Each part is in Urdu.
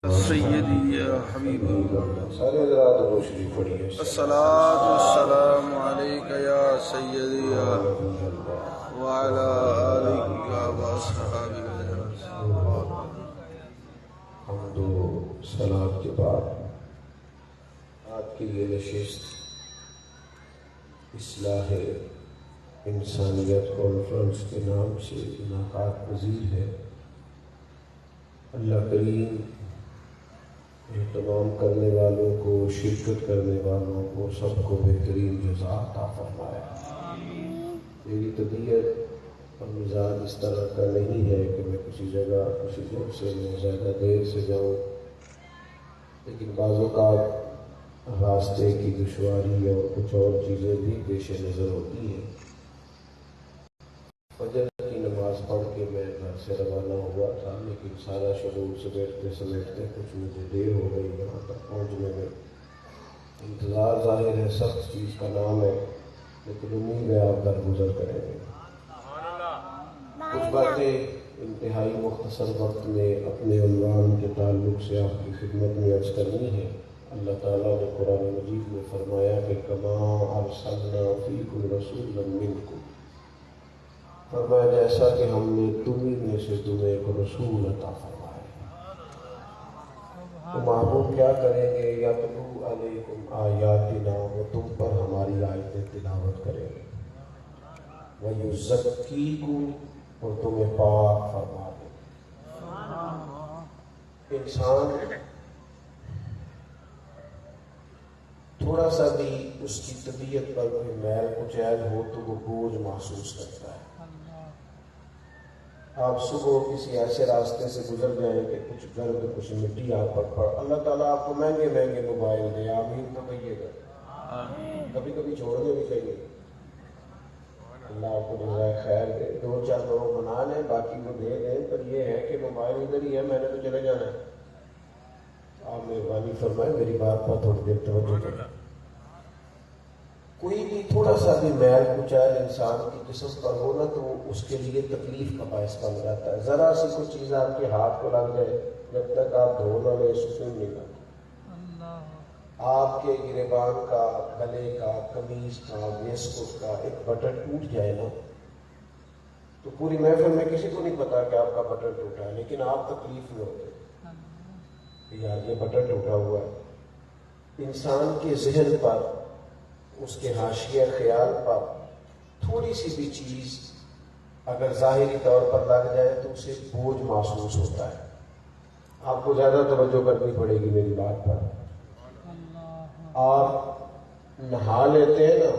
سیدی یا حبیب سارے حضرات روشنی پڑھیے. الصلاۃ والسلام علیک یا سیدی وعلی آلک واصحابک. حمد و صلات کے بعد آج کی یہ نشست اصلاح انسانیت کانفرنس کے نام سے انعقاد پذیر ہے. اللہ کریم اہتمام کرنے والوں کو، شرکت کرنے والوں کو سب کو بہترین جزا عطا فرمائے. میری طبیعت اور مزاج اس طرح کا نہیں ہے کہ میں کسی جگہ کسی جلسے میں زیادہ دیر سے جاؤں، لیکن بعض اوقات راستے کی دشواری اور کچھ اور چیزیں بھی پیش نظر ہوتی ہیں. فجر کی نماز پڑھ کے میں گھر سے روانہ ہوا تھا، لیکن سارا شیڈول سمیٹتے سمیٹتے کچھ مجھے دیر ہو گئی یہاں تک پہنچنے میں. انتظار ظاہر ہے سخت چیز کا نام ہے، لیکن امید ہے آپ درگزر کریں گے. کچھ باتیں انتہائی مختصر وقت میں اپنے عنوان کے تعلق سے آپ کی خدمت میں عرض کرنی ہے. اللہ تعالیٰ نے قرآن مجید میں فرمایا کہ کما ارسلنا فیکم رسولا منکم، فرمایا جیسا کہ ہم نے تمہیں میں سے تمہیں ایک رسول عطا فرمایا. تو محبوب کیا کریں گے؟ یتلو علیکم آیاتنا، وہ تم پر ہماری آیتیں تلاوت کریں گے. وَيُزَكِّيكُمْ، اور تمہیں پاک فرما دیں. انسان تھوڑا سا بھی اس کی طبیعت پر کوئی میل کچیل ہو تو وہ بوجھ محسوس کرتا ہے. آپ صبح کسی ایسے راستے سے گزر جائیں کہ کچھ گرد کچھ مٹی آپ پر پڑ، اللہ تعالیٰ آپ کو مہنگے مہنگے موبائل دے، آمین تو کہیے گا. کبھی کبھی چھوڑنے بھی چاہیے. اللہ آپ کو جزائے خیر دے. 2-4 لوگ بنا لیں، باقی وہ دے دیں، پر یہ ہے کہ موبائل ادھر ہی ہے، میں نے تو چلے جانا ہے. آپ مہربانی فرمائیں میری بات پر تھوڑی دیر توجہ کریں. کوئی بھی تھوڑا سا بھی میل کچیل انسان کی جسم پر ہو نا تو اس کے لیے تکلیف کا باعث بن جاتا ہے. ذرا سی کوئی چیز آپ کے ہاتھ کو لگ جائے، جب تک آپ دھو نہ لیں سکون نہیں لگتا. آپ کے گریبان کا، گلے کا، قمیض کا، ویسکوٹ کا ایک بٹن ٹوٹ جائے نا تو پوری محفل میں کسی کو نہیں پتا کہ آپ کا بٹن ٹوٹا ہے، لیکن آپ تکلیف میں ہوتے یار یہ بٹن ٹوٹا ہوا ہے. انسان کے ذہن پر، اس کے حاشیہ خیال پر تھوڑی سی بھی چیز اگر ظاہری طور پر لگ جائے تو اسے بوجھ محسوس ہوتا ہے. آپ کو زیادہ توجہ کرنی پڑے گی میری بات پر. آپ نہا لیتے ہیں نا،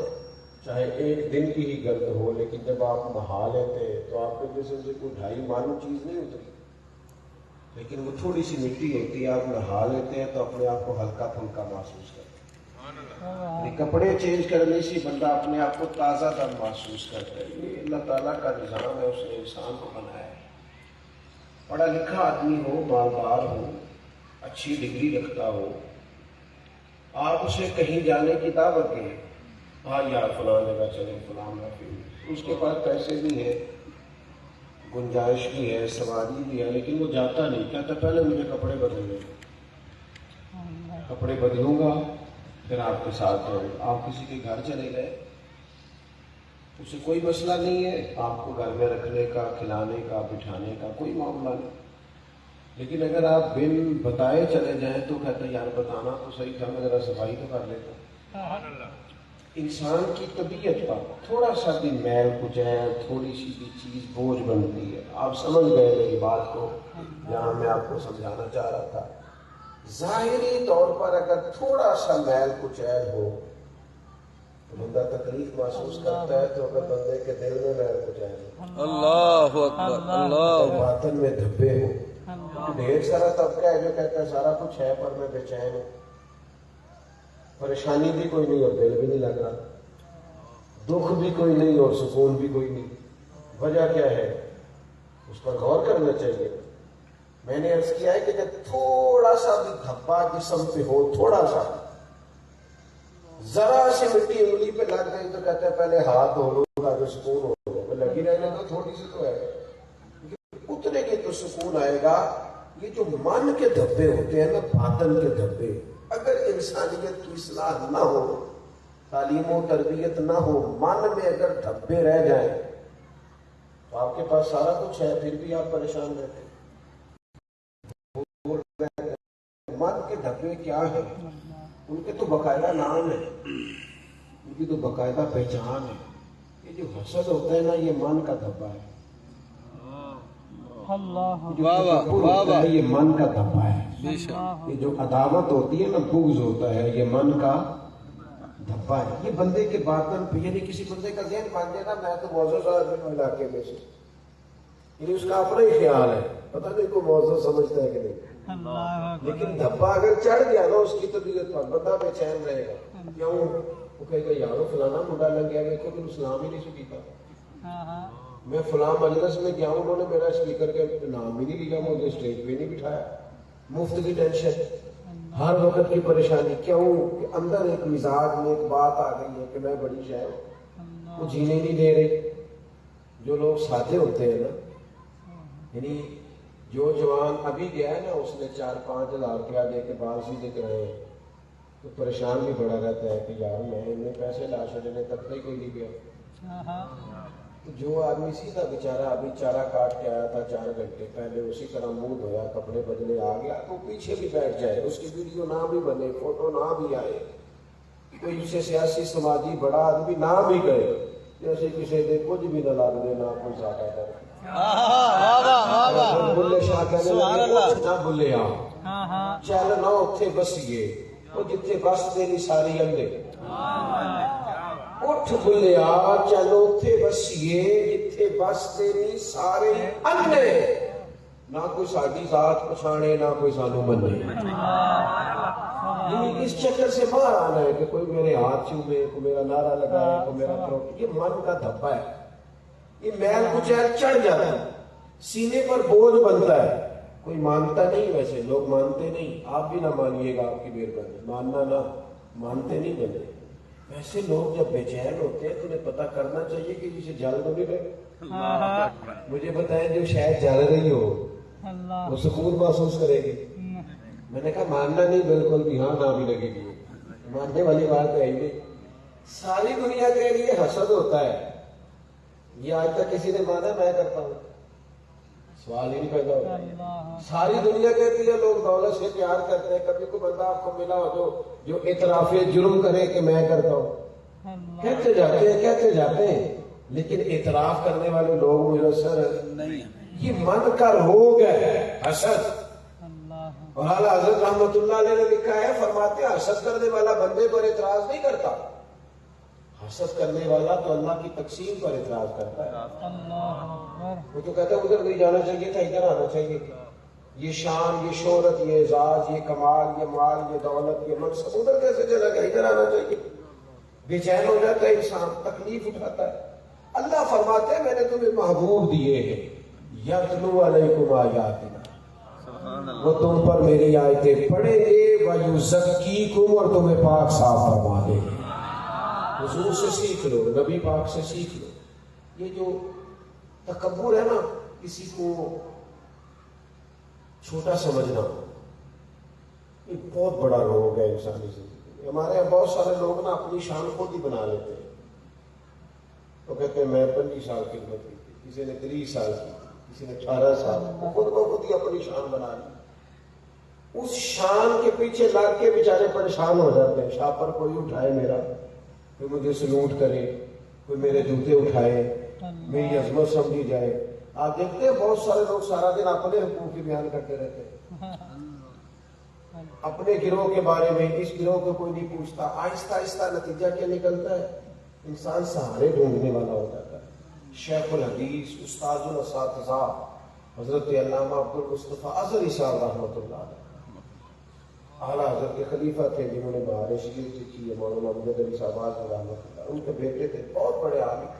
چاہے ایک دن کی ہی گرد ہو، لیکن جب آپ نہا لیتے ہیں تو آپ کے جسم سے کوئی 2.5 مانو چیز نہیں اتری، لیکن وہ تھوڑی سی مٹی ہوتی ہے. آپ نہا لیتے ہیں تو اپنے آپ کو ہلکا پھلکا محسوس کرتے ہیں. کپڑے چینج کرنے سے بندہ اپنے آپ کو تازہ تر محسوس کرتا ہے. یہ اللہ تعالیٰ کا نظام ہے، اس نے انسان کو بنایا ہے. پڑھا لکھا آدمی ہو، مالدار ہو، اچھی ڈگری رکھتا ہو، آپ اسے کہیں جانے کی دعوت دیں، ہاں یار فلاں جگہ چلیں، فلاں محفل، اس کے پاس پیسے بھی ہیں، گنجائش بھی ہے، سواری بھی ہے، لیکن وہ جاتا نہیں. کہتا پہلے مجھے کپڑے بدلنے، کپڑے بدلوں گا پھر آپ کے ساتھ جاؤں. آپ کسی کے گھر چلے گئے، اسے کوئی مسئلہ نہیں ہے آپ کو گھر میں رکھنے کا، کھلانے کا، بٹھانے کا، کوئی معاملہ نہیں. لیکن اگر آپ بن بتائے چلے جائیں تو کہتے ہیں یار بتانا تو صحیح تھا، میں ذرا صفائی تو کر لیتا. انسان کی طبیعت پر تھوڑا سا بھی میل کچیل، تھوڑی سی بھی چیز بوجھ بنتی ہے. آپ سمجھ گئے میری بات کو جہاں میں آپ کو سمجھانا چاہ رہا تھا. ظاہری طور پر اگر تھوڑا سا میل کچیل ہو تو بندہ تکلیف محسوس کرتا ہے، تو اگر بندے کے دل میں میل کچیل ہو، اللہ اکبر، اللہ باطن میں دھبے ہو. ڈھیر سارا طبقہ ہے جو کہتا ہے سارا کچھ ہے پر میں بے چین ہوں، پریشانی بھی کوئی نہیں اور دل بھی نہیں لگ رہا، دکھ بھی کوئی نہیں اور سکون بھی کوئی نہیں. وجہ کیا ہے؟ اس پر غور کرنا چاہیے. میں نے عرض کیا ہے کہ جب تھوڑا سا بھی دھبا جسم پہ ہو، تھوڑا سا ذرا سی مٹی انگلی پہ لگ گئی تو کہتے ہیں پہلے ہاتھ دھو لو تاکہ سکون ہو. لگی رہنے تو تھوڑی سی تو ہے، اتنے کی تو سکون آئے گا. یہ جو من کے دھبے ہوتے ہیں نا، باطن کے دھبے، اگر انسانیت کی اصلاح نہ ہو، تعلیم و تربیت نہ ہو، من میں اگر دھبے رہ جائیں تو آپ کے پاس سارا کچھ ہے پھر بھی آپ پریشان رہتے ہیں۔ من کے دھبے کیا ہیں؟ ان کے تو باقاعدہ نام ہے، ان کی تو باقاعدہ پہچان ہے۔ یہ جو حسد ہوتا ہے نا، یہ من کا دھبا ہے۔ جو تکبر ہوتا ہے، یہ من کا دھبا ہے۔ یہ جو عداوت ہوتی ہے نا، بغض ہوتا ہے، یہ من کا دھبا ہے۔ یہ بندے کے باطن پہ، یعنی کسی بندے کا ذہن مان لینا میں تو معزز آدمی ہوں علاقے میں سے، یعنی اس کا اپنا ہی خیال ہے، پتہ نہیں کوئی معزز سمجھتا ہے کہ نہیں، لیکن دھبا اگر چڑھ گیا نا اس کی طبیعت پر، بندہ بے چین رہے گا۔ کیوں؟ وہ کہے گا یارو فلانا منڈا لگ گیا، میرے کو تو اسلام ہی نہیں سکھا۔ میں فلاں مجلس میں گیا ہوں، انہوں نے میرا اسپیکر کے نام ہی نہیں لیا، مجھے اسٹیج پہ نہیں بٹھایا۔ مفت کی ٹینشن، ہر وقت کی پریشانی۔ کیوں؟ کہ اندر ایک مزاج میں ایک بات آ گئی ہے کہ میں بڑی شے ہوں، وہ جینے نہیں دے رہے۔ جو لوگ سادے ہوتے ہیں نا، یعنی جو جوان ابھی گیا ہے نا، اس نے 4-5 ہزار روپیہ دے کے بال سیدھے کرائے، تو پریشان بھی بڑا رہتا ہے کہ یار میں انہیں پیسے لا چھوڑنے تک ہی کوئی نہیں گیا۔ تو جو آدمی سیدھا بیچارہ ابھی چارہ کاٹ کے آیا تھا 4 گھنٹے پہلے، اسی طرح منہ دھویا، کپڑے بدلے آ گیا، تو پیچھے بھی بیٹھ جائے، اس کی ویڈیو نہ بھی بنے، فوٹو نہ بھی آئے، کوئی اسے سیاسی سماجی بڑا آدمی نہ بھی گئے، جیسے کسی نے کچھ بھی نہ لگ دے، نہ کوئی زیادہ کر بلے شاہ کہنے لگے نہ بلے چل نہ اتھے بسیے، وہ جتھے بس تیری ساری اندے، اٹھ بلیا چلو اتھے بسیے جتھے بس تیری سارے اندے، نہ کوئی ساری ذات پچھانے، نہ کوئی سانو منے۔ یعنی اس چکر سے باہر آنا ہے کہ کوئی میرے ہاتھ چومے، کوئی میرا نعرہ لگائے، کوئی میرا پروٹ، یہ من کا دھبا ہے۔ یہ میل کچیل چڑھ جاتا ہے، سینے پر بوجھ بنتا ہے۔ کوئی مانتا نہیں، ویسے لوگ مانتے نہیں، آپ بھی نہ مانیے گا، آپ کی مہربانی، ماننا نہ، مانتے نہیں بندے۔ ویسے لوگ جب بے چین ہوتے ہیں تو انہیں پتہ کرنا چاہیے کہ جسے جل تو نہیں رہے۔ مجھے بتائیں جو شاید جل رہی ہو وہ سکون محسوس کرے گی؟ میں نے کہا ماننا نہیں، بالکل بھی ہاں نہ بھی لگے گی، ماننے والی بات ہے ہی نہیں۔ ساری دنیا کے لیے حسد ہوتا ہے، یہ آج تک کسی نے مانا میں کرتا ہوں؟ سوال ہی نہیں پیدا ہوتا۔ ساری دنیا کہتی ہے لوگ دولت سے پیار کرتے ہیں، کبھی کوئی بندہ آپ کو ملا ہو جو اعتراف جرم کرے کہ میں کرتا ہوں، کہتے جاتے ہیں، لیکن اعتراف کرنے والے لوگ میسر نہیں۔ یہ من کا روگ ہے حسد۔ اور اعلیٰ حضرت رحمت اللہ علیہ نے لکھا ہے، فرماتے ہیں حسد کرنے والا بندے پر اعتراض نہیں کرتا، حسد کرنے والا تو اللہ کی تقسیم پر اعتراض کرتا ہے۔ وہ تو کہتا ہے ادھر نہیں جانا چاہیے تھا، ادھر آنا چاہیے تھا، یہ شان، یہ شہرت، یہ اعزاز، یہ کمال، یہ مال، یہ دولت، یہ منصب ادھر کیسے چلا گیا، ادھر آنا چاہیے۔ بے چین ہو جاتا ہے انسان، تکلیف اٹھاتا ہے۔ اللہ فرماتے ہیں میں نے تمہیں محبوب دیے ہیں، یتلو علیکم آیاتنا، وہ تم پر میری آیتیں پڑھیں گے، ویزکیکم، اور تمہیں پاک صاف فرما دیں گے۔ حضور سے سیکھ لو، نبی پاک سے سیکھ لو۔ یہ جو تکبر ہے نا، کسی کو چھوٹا سمجھنا، یہ بہت بڑا روگ ہے انسانی زندگی میں۔ ہمارے یہاں بہت سارے لوگ نا اپنی شان خود ہی بنا لیتے ہیں، تو کہتے ہیں میں 25 سال خدمت کی تھی، کسی نے 30 سال کی، کسی نے 18 سال، خود کو خود ہی اپنی شان بنا لی۔ اس شان کے پیچھے لگ کے بیچارے پریشان ہو جاتے ہیں، شاہ پر کوئی اٹھائے میرا، کوئی مجھے سلوٹ کرے، کوئی میرے جوتے اٹھائے، میری عظمت سمجھی جائے۔ آپ دیکھتے ہیں بہت سارے لوگ سارا دن اپنے حقوق کی بیان کرتے رہتے ہیں، اپنے گروہ کے بارے میں، اس گروہ کو کوئی نہیں پوچھتا۔ آہستہ آہستہ نتیجہ کیا نکلتا ہے؟ انسان سہارے ڈھونڈنے والا ہو جاتا ہے۔ شیخ الحدیث، استاد الاساتذہ حضرت علامہ عبدالمصطفیٰ اظہری صاحب رحمۃ اللہ علیہ، اعلیٰ حضرت کے خلیفہ تھے جنہوں نے بہار شریف لکھی ہے، مولانا محمد علی صاحب رحمۃ اللہ، ان کے بیٹے تھے، بہت بڑے عالم۔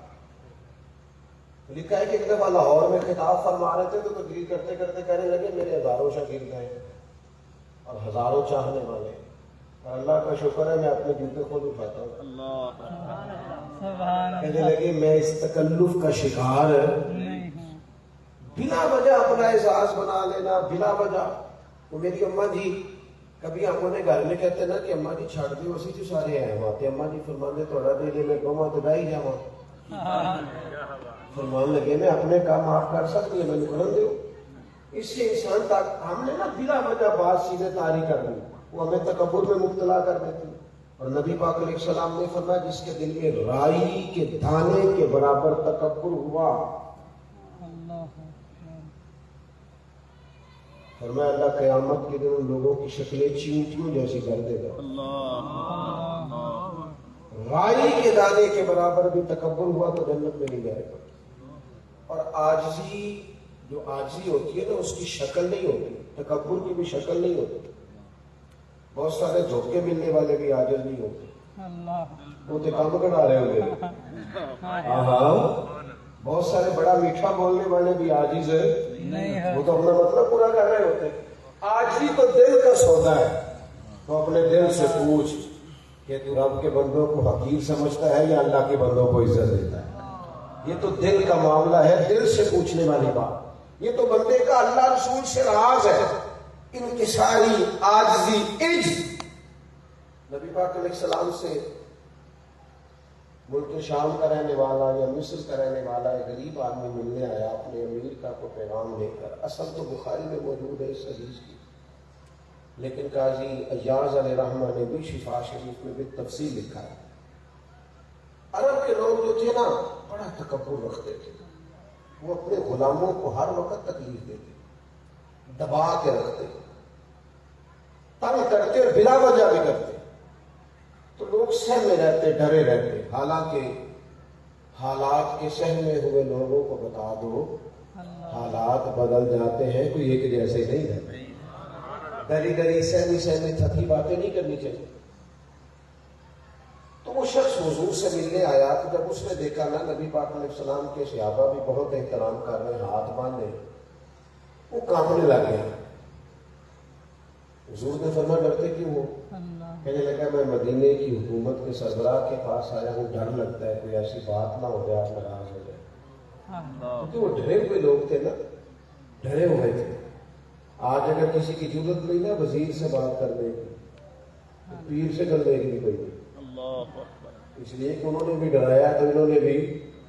لکھا ہے کہ ایک دفعہ لاہور میں خطاب فرما رہے تھے تو تقریر کرتے کرتے کہنے لگے میرے ہزاروں شاگرد ہیں اور ہزاروں چاہنے والے ہیں، اور اللہ کا شکر ہے میں اپنے جوتے خود اٹھاتا ہوں۔ کہنے لگے میں اس تکلف کا شکار بلا وجہ اپنا احساس بنا لینا بلا وجہ. وہ میری اماں جی کبھی ہم انہیں گھر میں کہتے نا کہ اماں جی چھڑ دی اسی جو سارے ہیں وہاں تے اماں جی فرمانے تھوڑا دے دے میں کہوں تو بہ ہی جاواں. فرمان لگے میں اپنے کام آپ کر سکتی ہے میں کرن دو. اس سے انسان تک ہم نے نا بلا وجہ بات سیدھے تاری کر دی وہ ہمیں تکبر میں مبتلا کر دیتی. اور نبی پاک علیہ السلام نے فرمایا جس کے دل میں رائی کے دانے کے برابر تکبر ہوا فرمایا اللہ قیامت کے دن ان لوگوں کی شکلیں چیونٹیوں جیسی کر دے گا. رائی کے دانے کے برابر بھی تکبر ہوا تو جنت میں نہیں جائے گا. اور عاجزی جو عاجزی ہوتی ہے نا اس کی شکل نہیں ہوتی, تکبر کی بھی شکل نہیں ہوتی. بہت سارے دھوکے ملنے والے بھی عاجز نہیں ہوتے, وہ تو کام کرا رہے ہوتے. ہاں بہت سارے بڑا میٹھا بولنے والے بھی عاجز ہیں, وہ تو اپنا مطلب پورا کر رہے ہوتے. عاجزی تو دل کا سودا ہے. تو اپنے دل سے پوچھ کہ تو رب کے بندوں کو حقیر سمجھتا ہے یا اللہ کے بندوں کو عزت دیتا ہے. یہ تو دل کا معاملہ ہے, دل سے پوچھنے والی بات. یہ تو بندے کا اللہ رسول سے راز ہے, انکساری عاجزی عجز. نبی پاک علیہ السلام سے ملک شام کا رہنے والا یا مصر کا رہنے والا ایک غریب آدمی ملنے آیا اپنے امیر کا کو پیغام لے کر. اصل تو بخاری میں موجود ہے اس حدیث کی, لیکن قاضی ایاز علیہ رحمہ نے بھی شفا شریف میں بھی تفصیل لکھا ہے. عرب کے لوگ جو تھے نا بڑا تکبر رکھتے تھے. وہ اپنے غلاموں کو ہر وقت تکلیف دیتے, دبا کے رکھتے, تنگ کرتے اور بلا وجہ بھی کرتے. تو لوگ سہ میں رہتے, ڈرے رہتے. حالانکہ حالات کے سہمے ہوئے لوگوں کو بتا دو حالات بدل جاتے ہیں, کوئی ایک جیسے نہیں رہتے. ڈری ڈری سہمی تھکی باتیں نہیں کرنی چاہیے. تو وہ شخص حضور سے ملنے آیا تو جب اس نے دیکھا نا نبی پاک علیہ السلام کے صحابہ بھی بہت احترام کر رہے ہیں, ہاتھ باندھے, وہ کانپنے لگ گیا. حضور نے فرمایا ڈرتے کیوں ہو؟ کہنے لگا میں مدینے کی حکومت کے سربراہ کے پاس آیا ہوں, ڈر لگتا ہے کوئی ایسی بات نہ ہو جائے آپ ناراض ہو جائے. کیونکہ وہ ڈرے ہوئے لوگ تھے نا, ڈرے ہوئے تھے. آج اگر کسی کی ضرورت نہیں نا وزیر سے بات کرنے کی, پیر سے کرنے کی کوئی نہیں, اس لیے کہ انہوں نے بھی ڈرایا تو انہوں نے بھی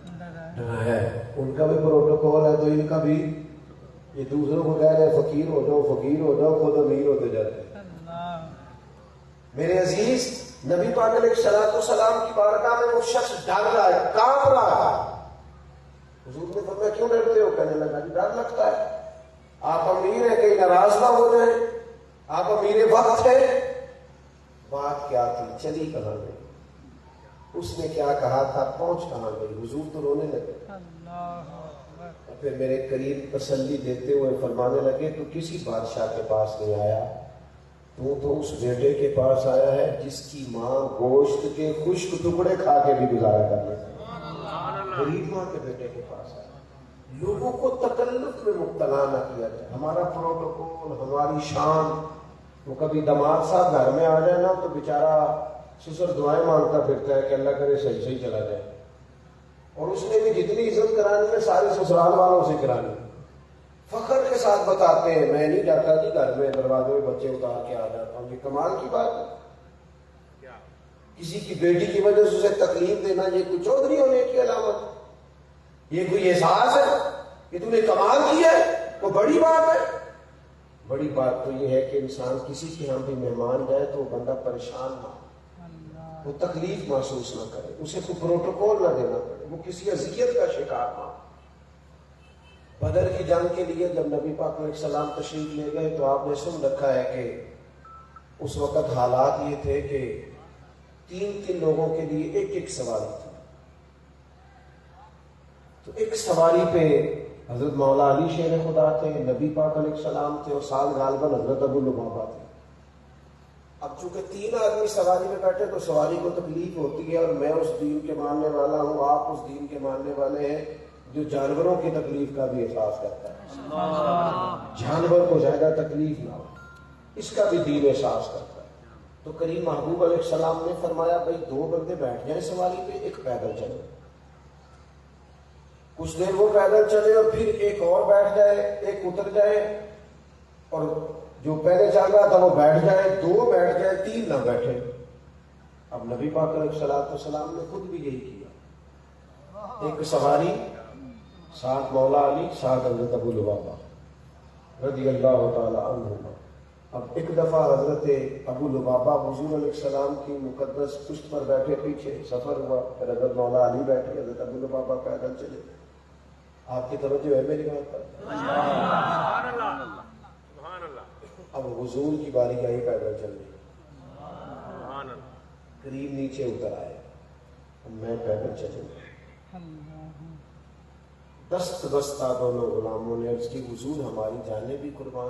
ڈرایا ہے. ان کا بھی پروٹوکول ہے تو ان کا بھی. یہ دوسروں کو کہہ رہے فقیر ہو جاؤ فقیر ہو جاؤ, خود امیر ہوتے جاتے ہیں. میرے عزیز نبی پاک علیہ السلام کی بارگاہ میں وہ شخص ڈر رہا ہے, کانپ رہا ہے. حضور نے فرمایا کیوں ڈرتے ہو؟ کہنے لگا کہ ڈر لگتا ہے. آپ امیر ہیں کہیں ناراض نہ ہو جائیں, آپ امیر وقت ہیں. بات کیا تھی, چلی کہاں گئی, اس نے کیا کہا تھا, پہنچ کہاں گئی. حضور تو رونے لگے. اور پھر میرے قریب تسلی دیتے ہوئے فرمانے لگے تو کسی بادشاہ کے پاس نہیں آیا, تو اس بیٹے کے پاس آیا ہے جس کی ماں گوشت کے خشک ٹکڑے کھا کے بھی گزارا کر لیتی. غریب ماں کے بیٹے کے پاس آیا. لوگوں کو تکلف میں مبتلا نہ کیا جائے. ہمارا پروٹوکول, ہماری شان. وہ کبھی دماد صاحب گھر میں آ جائے نا تو بیچارہ سسر دعائیں مانگتا پھرتا ہے کہ اللہ کرے صحیح صحیح چلا جائے. اور اس نے بھی جتنی عزت کرانی ہے سارے سسرال والوں سے کرانی. فخر کے ساتھ بتاتے ہیں میں نہیں جاتا جی گھر میں دروازے میں بچے اتار کے آ جاتا ہوں. یہ کمال کی بات ہے. کسی کی بیٹی کی وجہ سے اسے تکلیف دینا یہ کوئی چودھری ہونے کی علامت, یہ کوئی احساس ہے کہ تم نے کمال کیا ہے, وہ بڑی بات ہے. بڑی بات تو یہ ہے کہ انسان کسی کے ہاں بھی مہمان جائے تو وہ بندہ پریشان نہ ہو, وہ تکلیف محسوس نہ کرے, اسے کوئی پروٹوکول نہ دینا پڑے, وہ کسی اذیت کا شکار نہ ہو. بدر کی جنگ کے لیے جب نبی پاک علیہ السلام تشریف لے گئے تو آپ نے سن رکھا ہے کہ اس وقت حالات یہ تھے کہ 3 لوگوں کے لیے ایک سواری تھی. تو ایک سواری پہ حضرت مولا علی شیر خدا تھے, نبی پاک علیہ السلام تھے, اور ساتھ غالباً حضرت ابو لبابہ تھے. اب چونکہ 3 آدمی سواری میں بیٹھے تو سواری کو تکلیف ہوتی ہے, اور میں اس دین کے ماننے والا ہوں, آپ اس دین کے ماننے والے ہیں جو جانوروں کی تکلیف کا بھی احساس کرتا ہے. جانور کو زیادہ تکلیف نہ ہو, اس کا بھی دین احساس کرتا ہے. تو کریم محبوب علیہ السلام نے فرمایا بھائی 2 بندے بیٹھ جائیں سواری پہ, ایک پیدل چلے. کچھ دیر وہ پیدل چلے اور پھر ایک اور بیٹھ جائے، ایک اتر جائے، اور جو پہلے چل رہا تھا وہ بیٹھ جائے، دو بیٹھ جائے، تین نہ بیٹھے۔ اب نبی پاک علیہ الصلوۃ والسلام نے خود بھی یہی کیا۔ ایک سواری، ساتھ مولا علی، ساتھ حضرت ابو لبابہ رضی اللہ تعالی عنہما۔ اب ایک دفعہ حضرت ابو لبابہ حضور علیہ السلام کی مقدس پشت پر بیٹھے، پیچھے سفر ہوا، پھر حضرت مولا علی بیٹھے، حضرت ابو لبابہ پیدل چلے۔ آپ کی توجہ ہے میری بات پر؟ اب حضور کی باری آئی پیدل چلنے، قریب نیچے اتر آئے، میں پیدل چلوں، دست بستہ دونوں غلاموں نے عرض کی حضور ہماری جانیں بھی قربان،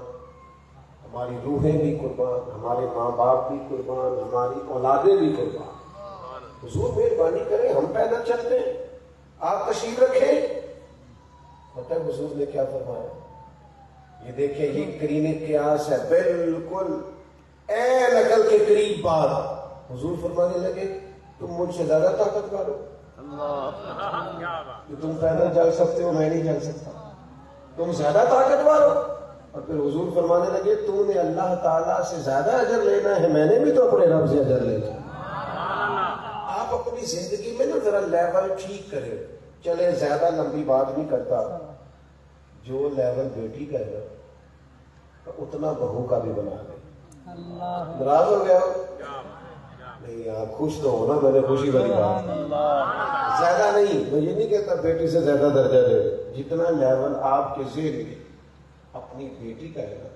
ہماری روحیں بھی قربان، ہمارے ماں باپ بھی قربان، ہماری اولادیں بھی قربان، حضور مہربانی کریں ہم پیدل چلتے ہیں، آپ تشریف رکھیں۔ پتہ ہے حضور نے کیا فرمایا؟ یہ دیکھیں، یہ قرین قیاس ہے، بالکل عین عقل کے قریب بات۔ حضور فرمانے لگے تم مجھ سے زیادہ طاقتور ہو، کہ تم پیدل چل سکتے ہو میں نہیں چل سکتا، تم زیادہ طاقتور ہو۔ اور پھر حضور فرمانے لگے تو نے اللہ تعالیٰ سے زیادہ اجر لینا ہے، میں نے بھی تو اپنے رب سے اجر لینا ہے۔ آپ اپنی زندگی میں نا ذرا لیول ٹھیک کرے، چلے زیادہ لمبی بات نہیں کرتا، جو لیول بیٹی کا ہے اتنا بہو کا بھی بنا لے۔ ناراض ہو گیا نہیں؟ آپ خوش تو ہونا، میں نے خوشی والی بات، زیادہ نہیں، میں یہ نہیں کہتا بیٹی سے زیادہ درجہ دے، جتنا لیول آپ کے ذہن میں اپنی بیٹی کا ہے نا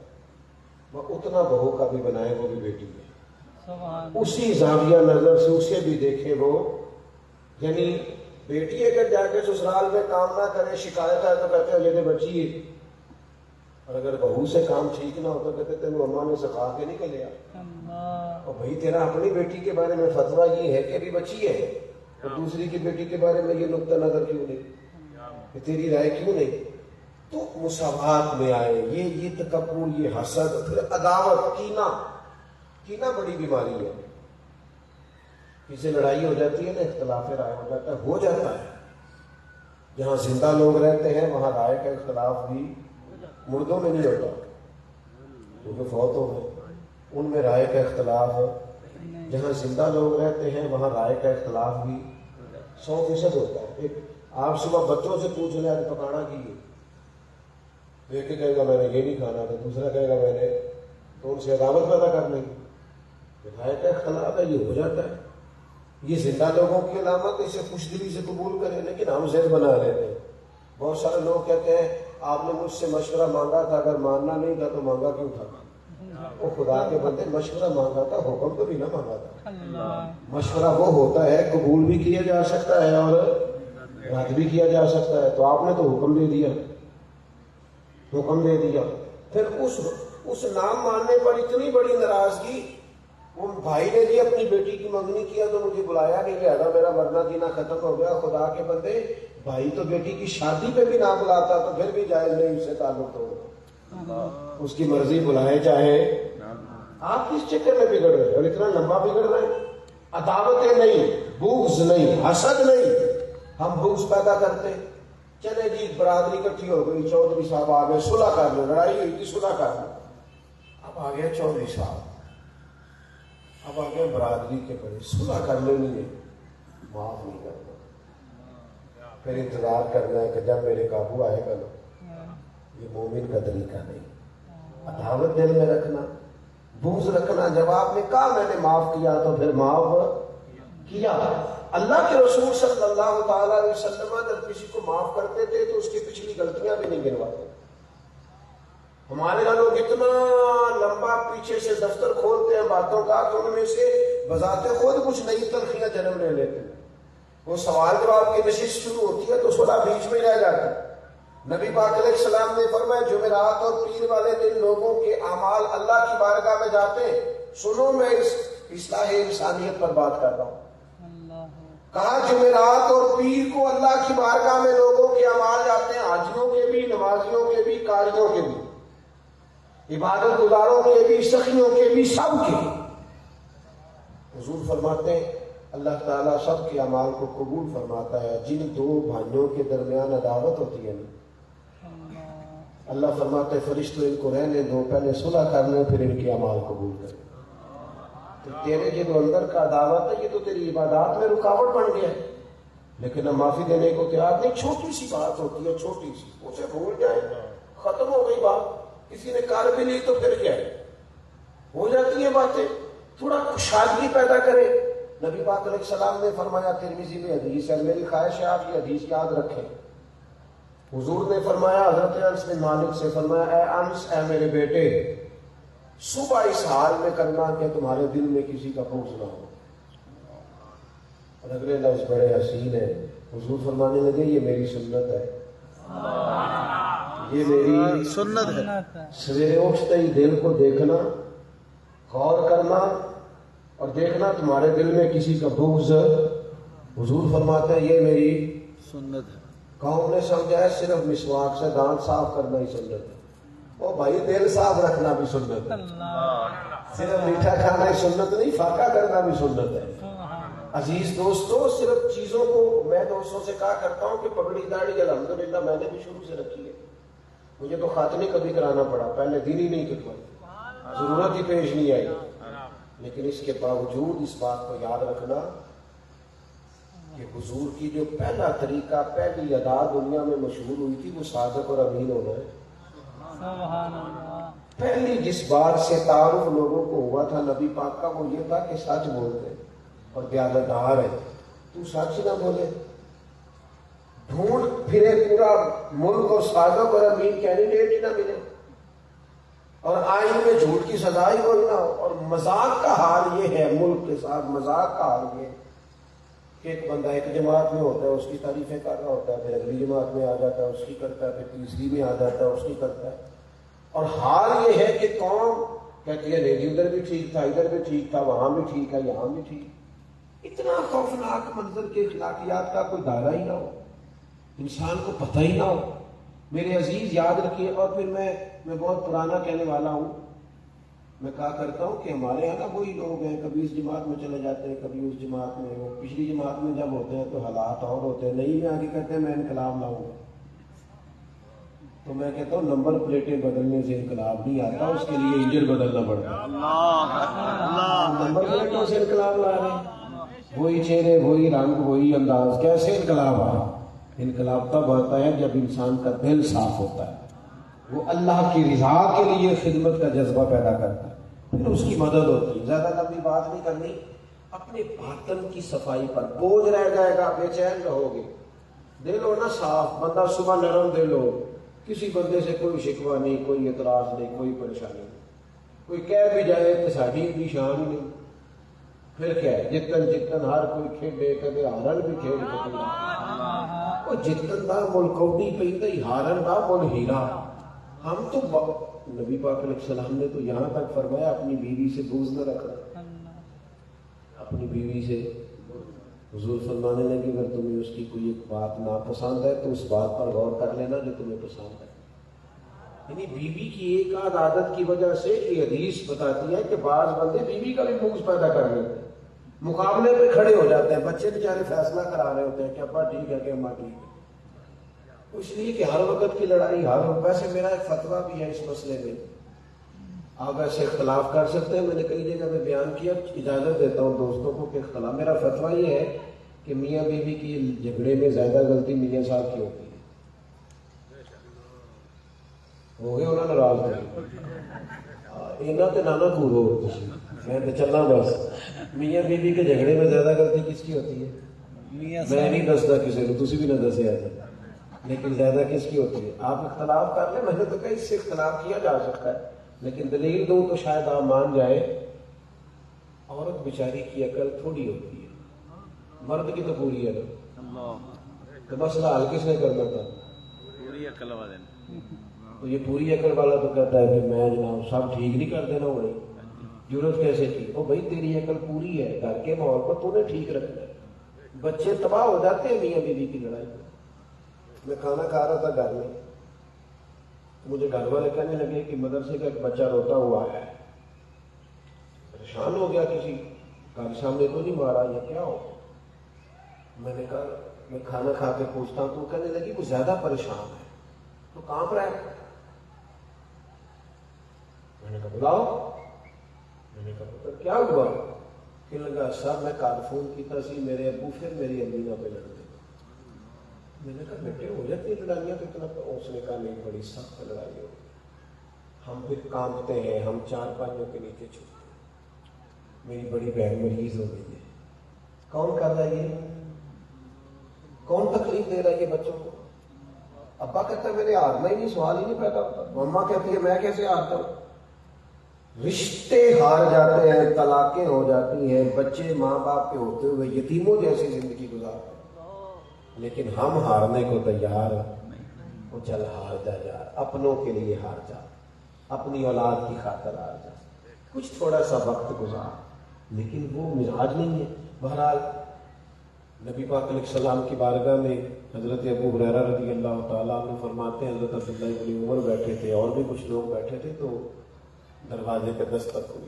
وہ اتنا بہو کا بھی بنائے، وہ بھی بیٹی ہے، اسی زاویہ نظر سے اسے بھی دیکھے وہ۔ یعنی بیٹی اگر جا کے سسرال میں کام نہ کرے، شکایت ہے تو کہتے ہیں یہ بچی ہے، اور اگر بہو سے کام ٹھیک نہ ہو تو کہتے تمہیں اماں نے سکھا کے نہیں کلیا، اور بھائی تیرا اپنی بیٹی کے بارے میں فتویٰ یہ ہے کہ ابھی بچی ہے، اور دوسری کی بیٹی کے بارے میں یہ نقطہ نظر کیوں نہیں، کہ تیری رائے کیوں نہیں؟ تو مساوات میں آئے یہ تکبر، یہ حسد، پھر عداوت، کینہ بڑی بیماری ہے۔ کسی لڑائی ہو جاتی ہے نا، اختلاف رائے ہو جاتا ہے، جہاں زندہ لوگ رہتے ہیں وہاں رائے کا اختلاف بھی مردوں میں نہیں ہوتا، کیونکہ فوت ہو گئے، ان میں رائے کا اختلاف ہے۔ جہاں زندہ لوگ رہتے ہیں وہاں رائے کا اختلاف بھی 100% ہوتا ہے۔ ایک آپ صبح بچوں سے پوچھ لیں آج پکانا کی ہے، ایک کہے گا میں نے یہ نہیں کھانا تھا، دوسرا کہے گا میں نے، تو ان سے عداوت پیدا کر لیں گے، رائے کا اختلاف ہے، یہ ہو جاتا ہے۔ یہ زندہ لوگوں کی علامت، اسے خوش دلی سے قبول کریں، لیکن ہم ضد بنا لیتے ہیں۔ بہت سارے لوگ کہتے ہیں آپ نے مجھ سے مشورہ مانگا تھا، اگر ماننا نہیں تھا تو مانگا کیوں تھا؟ وہ خدا کے بندے، مشورہ مانگا تھا، حکم تو بھی نہ مانگا تھا۔ مشورہ وہ ہوتا ہے قبول بھی کیا جا سکتا ہے اور رد بھی کیا جا سکتا ہے، تو آپ نے تو حکم دے دیا، پھر اس نام ماننے پر اتنی بڑی ناراضگی، وہ بھائی نے بھی اپنی بیٹی کی منگنی کیا تو مجھے بلایا نہیں، لہذا میرا مرنا جینا ختم ہو گیا۔ خدا کے بندے، بھائی تو بیٹی کی شادی پہ بھی نہ بلاتا تو پھر بھی جائز نہیں اس سے تعلق توڑنا، اس کی مرضی بلائے چاہے۔ آپ کس چکر میں بگڑ رہے ہیں اور اتنا لمبا بگڑ رہے ہیں؟ عداوتیں نہیں، بغض نہیں، حسد نہیں، ہم بغض پیدا کرتے۔ چلے جی برادری اکٹھی ہو گئی، چودھری صاحب آ گئے، صلح کر لو، لڑائی ہوئی تھی صلح کر لو، اب آ گئے چودھری صاحب، اب آ گئے برادری کے بڑے، صلح کر لینی ہے، معاف نہیں کرنا، پھر انتظار کرنا ہے کہ جب میرے قابو آئے گا نا۔ یہ مومن کا طریقہ نہیں۔ عداوت دل میں رکھنا، بغض رکھنا، جب آپ نے کہا میں نے معاف کیا تو پھر معاف کیا۔ اللہ کے رسول صلی اللہ تعالی علیہ وسلم اگر کسی کو معاف کرتے تھے تو اس کی پچھلی غلطیاں بھی نہیں گنواتے۔ ہمارے یہاں لوگ اتنا لمبا پیچھے سے دفتر کھولتے ہیں باتوں کا کہ ان میں سے بذات خود کچھ نئی تلخیاں جنم لے لیتے ہیں۔ وہ سوال جواب کی نشست شروع ہوتی ہے تو صلح بیچ میں رہ جاتی ہے۔ نبی پاک علیہ السلام نے فرمایا جمعرات اور پیر والے دن لوگوں کے اعمال اللہ کی بارگاہ میں جاتے ہیں۔ سنو میں اس اصلاح انسانیت پر بات کر رہا ہوں۔ کہا جمعرات اور پیر کو اللہ کی بارگاہ میں لوگوں کے اعمال جاتے ہیں، حاجیوں کے بھی، نمازیوں کے بھی، قاریوں کے بھی، عبادت گزاروں کے بھی، سخیوں کے بھی، سب کے۔ حضور فرماتے ہیں اللہ تعالیٰ سب کے اعمال کو قبول فرماتا ہے. جن دو بھائیوں کے درمیان عداوت ہوتی ہے نا، اللہ فرماتے ہیں فرشتوں ان کو رہنے دو، پہلے صلح کر لیں پھر ان کے اعمال قبول کریں. تو تیرے جو اندر کا عداوت ہے یہ تو تیری عبادات میں رکاوٹ بن گیا ہے، لیکن ہم معافی دینے کو تیار نہیں. چھوٹی سی بات ہوتی ہے، چھوٹی سی، اسے بھول جائیں، ختم ہو گئی بات. کسی نے کار بھی لی تو پھر کیا ہے، ہو جاتی ہیں باتیں. تھوڑا خوشحالی پیدا کرے. نبی پاک علیہ السلام نے فرمایا، ترمذی میں حدیث ہے، میری خواہش ہے آپ یہ حدیث یاد رکھیں. حضور نے فرمایا، حضرت انس بن مالک سے فرمایا، اے انس، اے میرے بیٹے، صبح اس حال میں کرنا کہ تمہارے دل میں کسی کا بغض نہ ہو. اور اگلے لفظ بڑے حسین ہیں. حضور فرمانے لگے یہ میری سنت ہے، یہ میری سنت ہے. سویرے اٹھتے ہی دل کو دیکھنا، غور کرنا اور دیکھنا تمہارے دل میں کسی کا بغض. حضور فرماتے ہیں یہ میری سنت ہے. قوم نے سمجھا ہے صرف مسواک سے دانت صاف کرنا ہی سنت ہے. او بھائی دل صاف رکھنا بھی سنت ہے. صرف میٹھا کھانا ہی سنت نہیں، فاقہ کرنا بھی سنت ہے. عزیز دوستو، صرف چیزوں کو میں دوستوں سے کہا کرتا ہوں کہ پگڑی داڑھی الحمدللہ میں نے بھی شروع سے رکھی ہے. مجھے تو خاتمے کبھی کرانا پڑا، پہلے دن ہی نہیں کٹوائی، ضرورت ہی پیش نہیں آئی. لیکن اس کے باوجود اس بات کو یاد رکھنا کہ حضور کی جو پہلا طریقہ، پہلی ادا دنیا میں مشہور ہوئی تھی وہ صادق اور امین ہونا ہے. سبحان اللہ. پہلی جس بات سے تعارف لوگوں کو ہوا تھا نبی پاک کا وہ یہ تھا کہ سچ بولتے اور دیانتدار ہے. تو سچ نہ بولے، ڈھونڈ پھرے پورا ملک اور صادق اور امین کینڈیڈیٹ ہی نہ ملے، اور آئین میں جھوٹ کی سزا ہی بولنا ہو. اور مذاق کا حال یہ ہے، ملک کے ساتھ مذاق کا حال یہ کہ ایک بندہ ایک جماعت میں ہوتا ہے، اس کی تعریفیں کر رہا ہوتا ہے، پھر اگلی جماعت میں آ جاتا ہے، اس کی کرتا ہے، پھر تیسری میں آ جاتا ہے، اس کی کرتا ہے. اور حال یہ ہے کہ قوم کہتی ہے نہیں ادھر بھی ٹھیک تھا، ادھر بھی ٹھیک تھا، وہاں بھی ٹھیک ہے، یہاں بھی ٹھیک. اتنا خوفناک منظر کے اخلاقیات کا کوئی دائرہ ہی نہ ہو، انسان کو پتہ ہی نہ ہو. میرے عزیز یاد رکھیے. اور پھر میں بہت پرانا کہنے والا ہوں. میں کہا کرتا ہوں کہ ہمارے یہاں نا وہی لوگ ہیں، کبھی اس جماعت میں چلے جاتے ہیں، کبھی اس جماعت میں. وہ پچھلی جماعت میں جب ہوتے ہیں تو حالات اور ہوتے ہیں، نہیں میں آگے کہتے ہیں میں انقلاب لاؤں گا. تو میں کہتا ہوں نمبر پلیٹیں بدلنے سے انقلاب نہیں آتا، اس کے لیے انجن بدلنا پڑتا. نمبر پلیٹوں سے انقلاب لا رہے ہیں، وہی چہرے، وہی رنگ، وہی انداز، کیسے انقلاب آئے؟ انقلاب تب آتا ہے جب انسان کا دل صاف ہوتا ہے، وہ اللہ کی رضا کے لیے خدمت کا جذبہ پیدا کرتا ہے، پھر اس کی مدد ہوتی ہے. زیادہ لمبی بات نہیں کرنی. اپنے باطن کی صفائی پر بوجھ رہ جائے گا، بے چین رہو گے. دل ہو نا صاف، بندہ صبح نرم دل ہو، کسی بندے سے کوئی شکوہ نہیں، کوئی اعتراض نہیں، کوئی پریشانی نہیں. کوئی کہہ بھی جائے تو ساڈی بھی شان ہی نہیں. پھر کیا ہے، جتن ہر کوئی کھیڈے، کدے ہارن بھی کھیڈ سکتا. وہ جتن دا ملکوڈی پہ ہارن دا مل ہیرا. ہم تو نبی پاک علیہ السلام نے تو یہاں تک فرمایا اپنی بیوی سے بغض نہ رکھنا. اپنی بیوی سے حضور فرمانے لگے اگر تمہیں اس کی کوئی ایک بات ناپسند ہے تو اس بات پر غور کر لینا جو تمہیں پسند ہے. یعنی بیوی کی ایک آدھ عادت کی وجہ سے یہ حدیث بتاتی ہے کہ بعض بندے بیوی کا بھی بغض پیدا کر لیتے ہیں، مقابلے پہ کھڑے ہو جاتے ہیں. بچے بیچارے فیصلہ کرا رہے ہوتے ہیں کہ ابا ٹھیک ہے کہ اماں ٹھیک ہے، اس لیے کہ ہر وقت کی لڑائی ویسے میرا ایک فتویٰ بھی ہے اس مسئلے میں. آپ ایسے اختلاف کر سکتے ہیں، میں نے کئی جگہ میں بیان کیا، اجازت دیتا ہوں دوستوں کو کہ اختلاف. میرا فتویٰ یہ ہے کہ میاں بیوی کی جھگڑے میں زیادہ غلطی میاں صاحب کی ہوتی ہے. ہو گئے انہوں نے ناراض کر اینا تے نانا دور ہو، میں تو چلنا بس. میاں بیوی کے جھگڑے میں زیادہ غلطی کس کی ہوتی ہے؟ میں نہیں دستا کسی کو، تسی بھی نہ دسے آج، لیکن زیادہ کس کی ہوتی ہے؟ آپ اختلاف کر لیں، میں نے تو کہا اس سے اختلاف کیا جا سکتا ہے، لیکن دلیل دوں تو شاید آپ مان جائے. عورت بیچاری کی عقل تھوڑی ہوتی ہے، مرد کی تو پوری ہے نا. تو مسئلہ حل کس نے کرنا تھا؟ پوری عقل والے. تو یہ پوری عقل والا تو کہتا ہے کہ میں جناب سب ٹھیک نہیں کر دینا ہوئی، ضرورت کیسے کی؟ وہ بھائی تیری عقل پوری ہے، گھر کے ماحول کو تو نے ٹھیک رکھنا ہے. بچے تباہ ہو جاتے ہیں میاں بیوی کی لڑائی میں. میں کھانا کھا رہا تھا گھر میں، مجھے گھر والے کہنے لگے کہ مدرسے کا ایک بچہ روتا ہوا ہے. پریشان ہو گیا کسی کل شام نے تو نہیں مارا، یہ کیا ہو؟ میں نے کہا میں کھانا کھا کے پوچھتا ہوں تو کہنے لگی وہ زیادہ پریشان ہے تو کانپ رہا ہے۔ میں نے کہا بلاؤ، میں نے کہا پتہ کیا ہوا؟ کہنے لگا سر میں کل فون کیتا سی میرے ابو پھر میری امی نہ پہ لڑتے۔ میں نے کہا بیٹے ہو جاتی ہیں لڑائیاں تو اتنا؟ اس نے کہا نہیں بڑی سخت لڑائی ہو، ہم پھر کانپتے ہیں، ہم چار پانچوں کے نیچے چھوٹتے ہیں، میری بڑی بہن مریض ہو گئی ہے۔ کون کر رہا ہے یہ؟ کون تکلیف دے رہا ہے یہ بچوں کو؟ ابا کہتا ہے میں نے ہارنا ہی نہیں، سوال ہی نہیں پیدا ہوتا۔ مما کہتی ہے میں کیسے ہارتا ہوں؟ رشتے ہار جاتے ہیں، طلاقیں ہو جاتی ہیں، بچے ماں باپ کے ہوتے ہوئے یتیموں جیسی زندگی گزارتے ہیں، لیکن ہم ہارنے کو تیار ہیں۔ وہ چل ہار جا یار، اپنوں کے لیے ہار جا، اپنی اولاد کی خاطر ہار جا، کچھ تھوڑا سا وقت گزار، لیکن وہ مزاج نہیں ہے۔ بہرحال نبی پاک علیہ السلام کی بارگاہ میں حضرت ابو ہریرہ رضی اللہ تعالیٰ عنہ فرماتے ہیں حضرت عبداللہ بن عمر بیٹھے تھے اور بھی کچھ لوگ بیٹھے تھے، تو دروازے پہ دستک ہوئی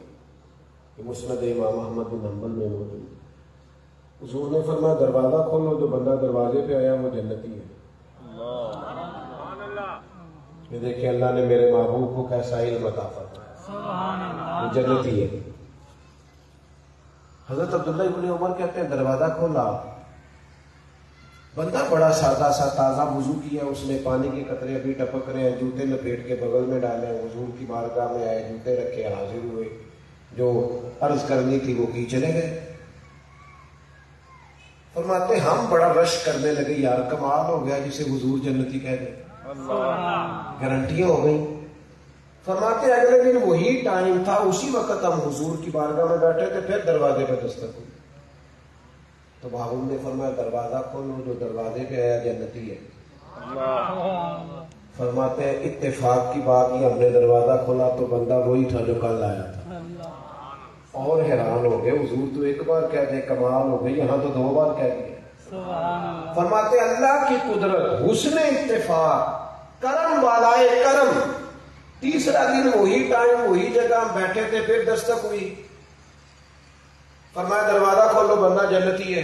کہ مسند امام احمد بن حنبل میں موجود۔ حضور نے فرمایا دروازہ کھولو، جو بندہ دروازے پہ آیا وہ جنتی ہے۔ یہ دیکھیں اللہ نے میرے محبوب کو کیسا علم عطا فرمایا، وہ جنتی ہے۔ حضرت عبداللہ ابن عمر کہتے ہیں دروازہ کھولا، بندہ بڑا سادہ سا تازہ وضو کیا، اس نے پانی کے قطرے ابھی ٹپک رہے ہیں، جوتے لپیٹ کے بغل میں ڈالے، حضور کی بارگاہ میں آئے، جوتے رکھے، حاضر ہوئے، جو عرض کرنی تھی وہ کی چلے گئے۔ فرماتے ہم بڑا رش کرنے لگے، یار کمال ہو گیا جسے حضور جنتی کہہ دیں، گارنٹیاں ہو گئی۔ فرماتے اگلے دن وہی ٹائم تھا، اسی وقت ہم حضور کی بارگاہ میں بیٹھے تھے، پھر دروازے پہ دستک ہوئی تو محبوب نے فرمایا دروازہ کھولو، جو دروازے پہ آیا جنتی ہے۔ فرماتے ہیں اتفاق کی بات ہی، ہم نے دروازہ کھولا تو بندہ وہی تھا جو کل آیا تھا، اور حیران ہو گئے، حضور تو ایک بار کہہ دے کمال ہو گئی، یہاں تو دو بار کہہ دیا۔ فرماتے اللہ کی قدرت، حسن اتفاق، کرم والائے کرم۔ تیسرا دن وہی ٹائم وہی جگہ ہم بیٹھے تھے، پھر دستک ہوئی، فرمایا دروازہ کھولو، بندہ جنتی ہے۔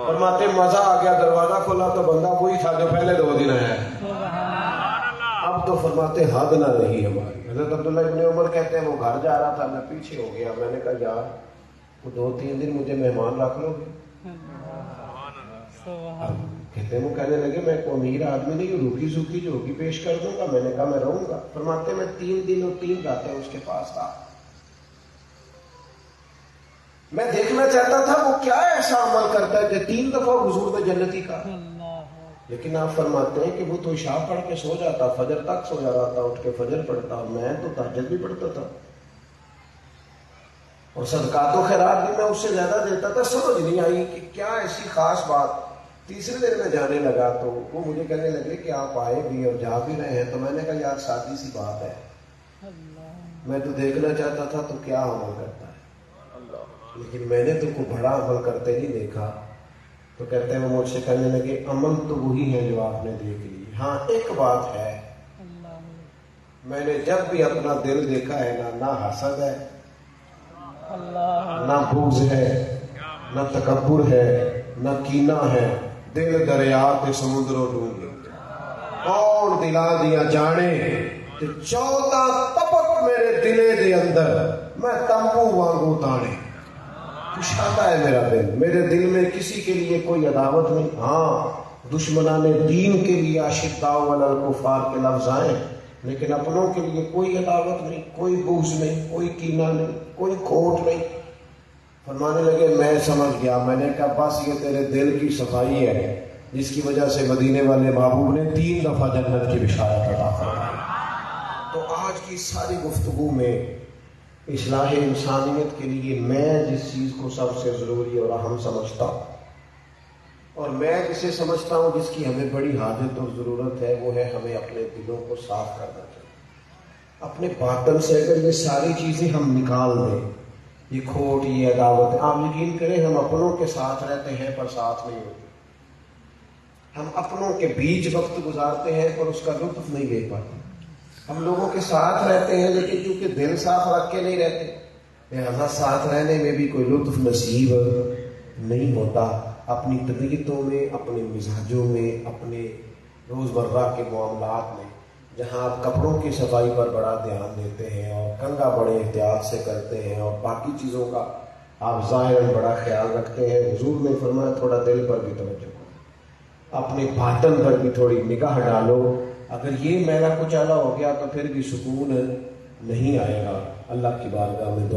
فرماتے مزہ آ گیا، دروازہ کھولا تو بندہ وہی تھا جو پہلے 2 دن آیا ہے۔ اب تو فرماتے حد نہ رہی ہماری۔ حضرت عبداللہ ابن عمر کہتے ہیں وہ گھر جا رہا تھا، میں پیچھے ہو گیا، میں نے کہا یار وہ 2-3 دن مجھے مہمان رکھ لو گے؟ کہتے ہیں وہ کہنے لگے میں کوئی امیر آدمی نہیں، روکی سوکھی جو ہوگی پیش کر دوں گا۔ میں نے کہا میں رہوں گا۔ فرماتے میں 3 دن اور 3 راتیں اس کے پاس تھا، میں دیکھنا چاہتا تھا وہ کیا ایسا عمل کرتا ہے کہ 3 دفعہ حضور نے جنتی کا۔ لیکن آپ فرماتے ہیں کہ وہ تو عشاء پڑھ کے سو جاتا، فجر تک سو جاتا تھا، اٹھ کے فجر پڑھتا، اور میں تو تہجد بھی پڑھتا تھا، اور صدقات و خیرات بھی میں اس سے زیادہ دیتا تھا۔ سمجھ نہیں آئی کہ کیا ایسی خاص بات۔ تیسرے دن میں جانے لگا تو وہ مجھے کہنے لگے کہ آپ آئے بھی اور جا بھی رہے ہیں، تو میں نے کہا یار سادی سی بات ہے، میں تو دیکھنا چاہتا تھا تو کیا عمل کرتا ہے، لیکن میں نے تو کوئی بڑا عمل کرتے نہیں دیکھا۔ تو کہتے ہیں وہ مجھ سے کہنے لگے عمل تو وہی ہے جو آپ نے دیکھ لی، ہاں ایک بات ہے، میں نے جب بھی اپنا دل دیکھا ہے نہ حسد ہے، نہ بغض ہے، نہ تکبر ہے، نہ کینہ ہے، دل دریا تے سمندروں ڈونگے، کون دلا دیا جانے تے 14 تپک میرے دلے دے اندر، میں تمبو وانگو تانے۔ کشادہ ہے میرا دل، میرے دل میں کسی کے لیے کوئی عداوت نہیں، ہاں دشمنان دین کے لیے اشداء علی الکفار کے لفظ آئے، لیکن اپنوں کے لیے کوئی عداوت نہیں، کوئی بغض نہیں، کوئی کینہ نہیں، کوئی کھوٹ نہیں۔ فرمانے لگے میں سمجھ گیا، میں نے کہا بس یہ تیرے دل کی صفائی ہے جس کی وجہ سے مدینے والے محبوب نے 3 دفعہ جنت کی بشارت عطا فرمائی۔ تو آج کی ساری گفتگو میں اصلاح انسانیت کے لیے میں جس چیز کو سب سے ضروری اور اہم سمجھتا ہوں، اور میں جسے سمجھتا ہوں جس کی ہمیں بڑی حاجت اور ضرورت ہے، وہ ہے ہمیں اپنے دلوں کو صاف کرنا چاہیے۔ اپنے باطن سے اگر یہ ساری چیزیں ہم نکال دیں، یہ کھوٹ، یہ عداوت، آپ یقین کریں ہم اپنوں کے ساتھ رہتے ہیں پر ساتھ نہیں ہوتے، ہم اپنوں کے بیچ وقت گزارتے ہیں پر اس کا لطف نہیں لے پاتے، ہم لوگوں کے ساتھ رہتے ہیں لیکن چونکہ دل صاف رکھ کے نہیں رہتے، لہذا ساتھ رہنے میں بھی کوئی لطف نصیب نہیں ہوتا. اپنی طبیعتوں میں، اپنے مزاجوں میں، اپنے روزمرہ کے معاملات میں جہاں آپ کپڑوں کی صفائی پر بڑا دھیان دیتے ہیں اور کنگھا بڑے احتیاط سے کرتے ہیں اور باقی چیزوں کا آپ ظاہراً بڑا خیال رکھتے ہیں، حضور نے فرمایا تھوڑا دل پر بھی توجہ کرو، اپنے باطن پر بھی تھوڑی نگاہ ڈالو. اگر یہ میلا کچالا ہو گیا تو پھر بھی سکون نہیں آئے گا. اللہ کی بارگاہ میں دعا